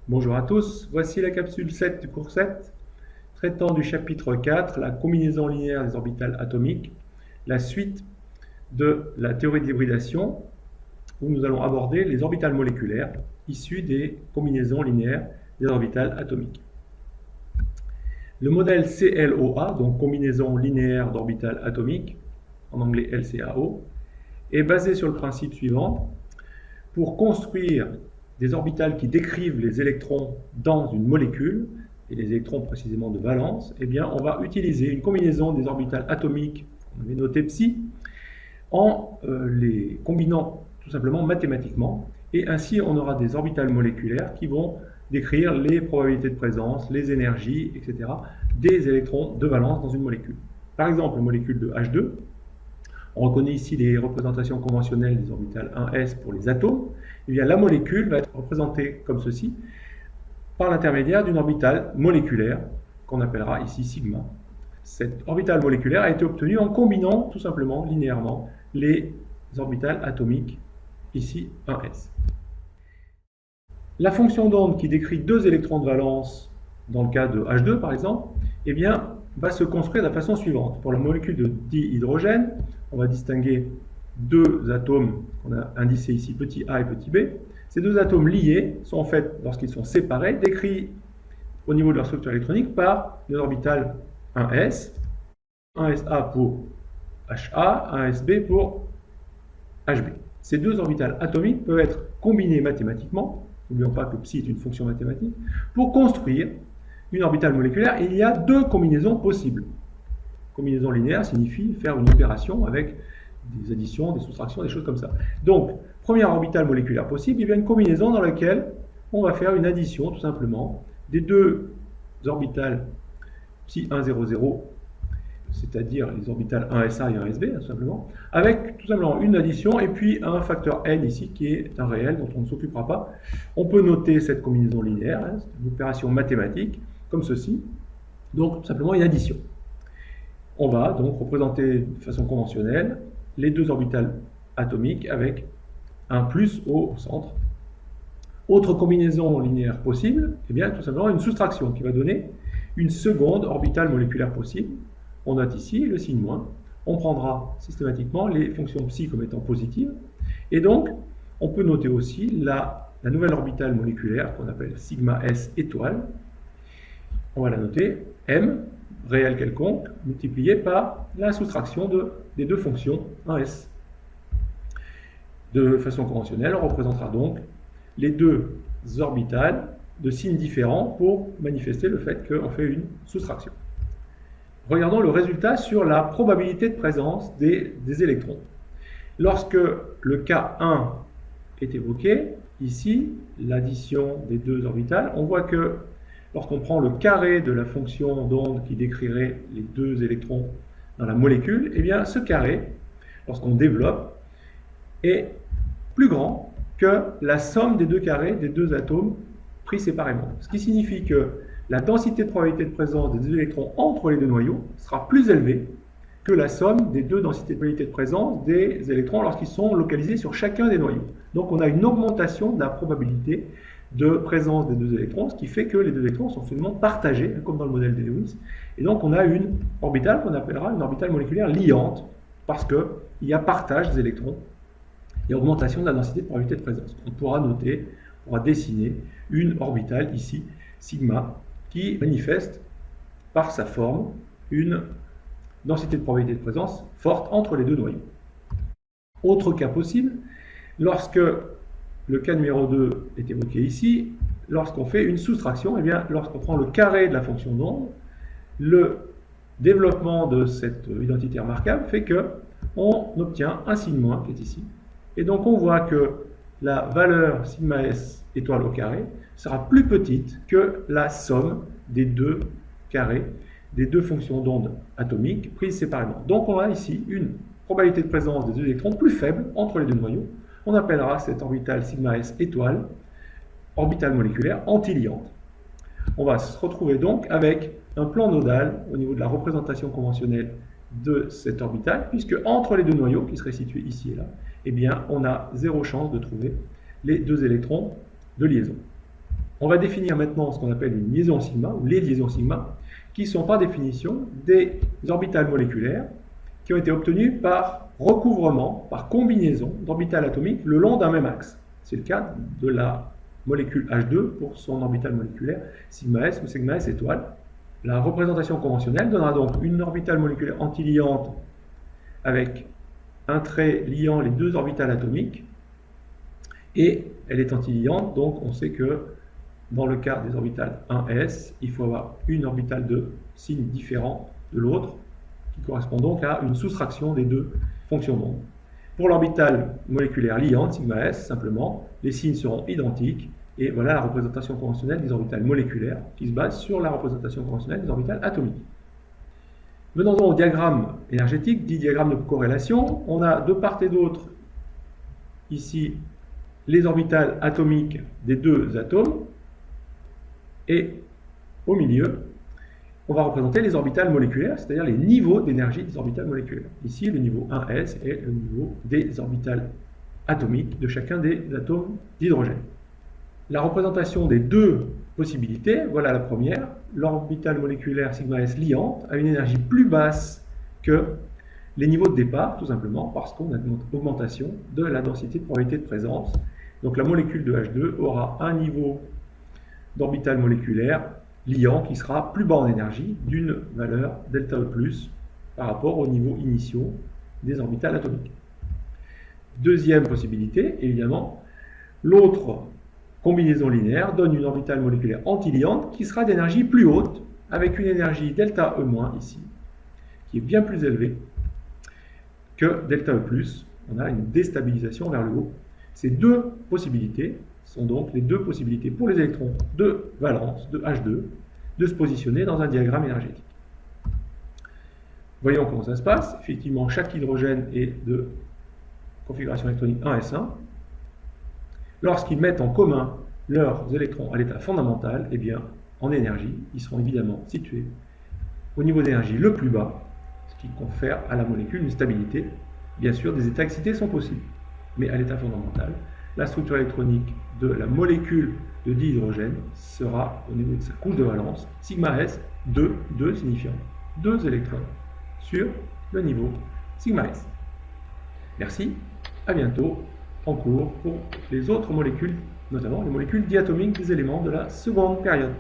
Bonjour à tous, voici la capsule 7 du cours 7, traitant du chapitre 4, la combinaison linéaire des orbitales atomiques, la suite de la théorie de l'hybridation, où nous allons aborder les orbitales moléculaires issues des combinaisons linéaires des orbitales atomiques. Le modèle CLOA, donc combinaison linéaire d'orbitales atomiques, en anglais LCAO, est basé sur le principe suivant. Pour construire des orbitales qui décrivent les électrons dans une molécule, et les électrons précisément de valence, eh bien, on va utiliser une combinaison des orbitales atomiques, on avait noté psi, en les combinant tout simplement mathématiquement, et ainsi on aura des orbitales moléculaires qui vont décrire les probabilités de présence, les énergies, etc., des électrons de valence dans une molécule. Par exemple, la molécule de H2, on reconnaît ici les représentations conventionnelles des orbitales 1s pour les atomes. Eh bien, la molécule va être représentée comme ceci, par l'intermédiaire d'une orbitale moléculaire, qu'on appellera ici sigma. Cette orbitale moléculaire a été obtenue en combinant tout simplement, linéairement, les orbitales atomiques, ici 1s. La fonction d'onde qui décrit deux électrons de valence, dans le cas de H2 par exemple, eh bien, va se construire de la façon suivante. Pour la molécule de dihydrogène, on va distinguer deux atomes qu'on a indicés ici, petit a et petit b. Ces deux atomes liés sont en fait, lorsqu'ils sont séparés, décrits au niveau de leur structure électronique par une orbitale 1s, 1sa pour Ha, 1sb pour Hb. Ces deux orbitales atomiques peuvent être combinées mathématiquement, n'oublions pas que psi est une fonction mathématique, pour construire une orbitale moléculaire. Il y a deux combinaisons possibles. Combinaison linéaire signifie faire une opération avec des additions, des soustractions, des choses comme ça. Donc, première orbitale moléculaire possible, il y a une combinaison dans laquelle on va faire une addition, tout simplement, des deux orbitales psi 1, 0, 0, c'est-à-dire les orbitales 1sa et 1sb, tout simplement, avec tout simplement une addition et puis un facteur n ici qui est un réel dont on ne s'occupera pas. On peut noter cette combinaison linéaire, hein, c'est une opération mathématique, comme ceci, donc tout simplement une addition. On va donc représenter de façon conventionnelle les deux orbitales atomiques avec un plus au centre. Autre combinaison linéaire possible, eh bien tout simplement une soustraction qui va donner une seconde orbitale moléculaire possible. On note ici le signe moins. On prendra systématiquement les fonctions psi comme étant positives. Et donc, on peut noter aussi la nouvelle orbitale moléculaire qu'on appelle sigma s étoile. On va la noter m, réel quelconque, multiplié par la soustraction des deux fonctions 1s. De façon conventionnelle, on représentera donc les deux orbitales de signes différents pour manifester le fait qu'on fait une soustraction. Regardons le résultat sur la probabilité de présence des électrons. Lorsque le cas 1 est évoqué, ici, l'addition des deux orbitales, on voit que lorsqu'on prend le carré de la fonction d'onde qui décrirait les deux électrons dans la molécule, eh bien ce carré, lorsqu'on développe, est plus grand que la somme des deux carrés des deux atomes pris séparément. Ce qui signifie que la densité de probabilité de présence des deux électrons entre les deux noyaux sera plus élevée que la somme des deux densités de probabilité de présence des électrons lorsqu'ils sont localisés sur chacun des noyaux. Donc on a une augmentation de la probabilité de présence des deux électrons, ce qui fait que les deux électrons sont finalement partagés, comme dans le modèle de Lewis. Et donc on a une orbitale qu'on appellera une orbitale moléculaire liante, parce qu'il y a partage des électrons et augmentation de la densité de probabilité de présence. On pourra noter, on pourra dessiner une orbitale ici, sigma, qui manifeste par sa forme une densité de probabilité de présence forte entre les deux noyaux. Autre cas possible, lorsque le cas numéro 2 est évoqué ici, lorsqu'on fait une soustraction, eh bien, lorsqu'on prend le carré de la fonction d'onde, le développement de cette identité remarquable fait qu'on obtient un signe moins qui est ici. Et donc on voit que la valeur sigma s étoile au carré sera plus petite que la somme des deux carrés, des deux fonctions d'onde atomiques prises séparément. Donc on a ici une probabilité de présence des deux électrons plus faible entre les deux noyaux. On appellera cette orbitale sigma s étoile, orbitale moléculaire antiliante. On va se retrouver donc avec un plan nodal au niveau de la représentation conventionnelle de cette orbitale, puisque entre les deux noyaux, qui seraient situés ici et là, eh bien, on a zéro chance de trouver les deux électrons de liaison. On va définir maintenant ce qu'on appelle une liaison sigma, ou les liaisons sigma, qui sont par définition des orbitales moléculaires qui ont été obtenues par recouvrement, par combinaison d'orbitales atomiques le long d'un même axe. C'est le cas de la molécule H2 pour son orbitale moléculaire sigma S ou sigma S étoile. La représentation conventionnelle donnera donc une orbitale moléculaire antiliante avec un trait liant les deux orbitales atomiques, et elle est antiliante, donc on sait que dans le cas des orbitales 1s, il faut avoir une orbitale de signe différent de l'autre, qui correspond donc à une soustraction des deux fonctions d'onde. Pour l'orbitale moléculaire liante, sigma s, simplement, les signes seront identiques, et voilà la représentation conventionnelle des orbitales moléculaires, qui se base sur la représentation conventionnelle des orbitales atomiques. Venons-en au diagramme énergétique, dit diagramme de corrélation. On a de part et d'autre, ici, les orbitales atomiques des deux atomes, et au milieu, on va représenter les orbitales moléculaires, c'est-à-dire les niveaux d'énergie des orbitales moléculaires. Ici, le niveau 1s est le niveau des orbitales atomiques de chacun des atomes d'hydrogène. La représentation des deux possibilités, voilà la première. L'orbitale moléculaire sigma s liante a une énergie plus basse que les niveaux de départ, tout simplement parce qu'on a une augmentation de la densité de probabilité de présence. Donc la molécule de H2 aura un niveau d'orbital moléculaire liant qui sera plus bas en énergie d'une valeur delta E+, par rapport aux niveaux initiaux des orbitales atomiques. Deuxième possibilité, évidemment, l'autre combinaison linéaire donne une orbitale moléculaire antiliante qui sera d'énergie plus haute, avec une énergie delta E- ici, qui est bien plus élevée que delta E+. On a une déstabilisation vers le haut. Ces deux possibilités sont donc les deux possibilités pour les électrons de valence, de H2, de se positionner dans un diagramme énergétique. Voyons comment ça se passe. Effectivement, chaque hydrogène est de configuration électronique 1s1. Lorsqu'ils mettent en commun leurs électrons à l'état fondamental, eh bien, en énergie, ils seront évidemment situés au niveau d'énergie le plus bas, ce qui confère à la molécule une stabilité. Bien sûr, des états excités sont possibles, mais à l'état fondamental, la structure électronique de la molécule de dihydrogène sera au niveau de sa couche de valence, sigma s, 2 signifiant 2 électrons sur le niveau sigma s. Merci, à bientôt en cours pour les autres molécules, notamment les molécules diatomiques des éléments de la seconde période.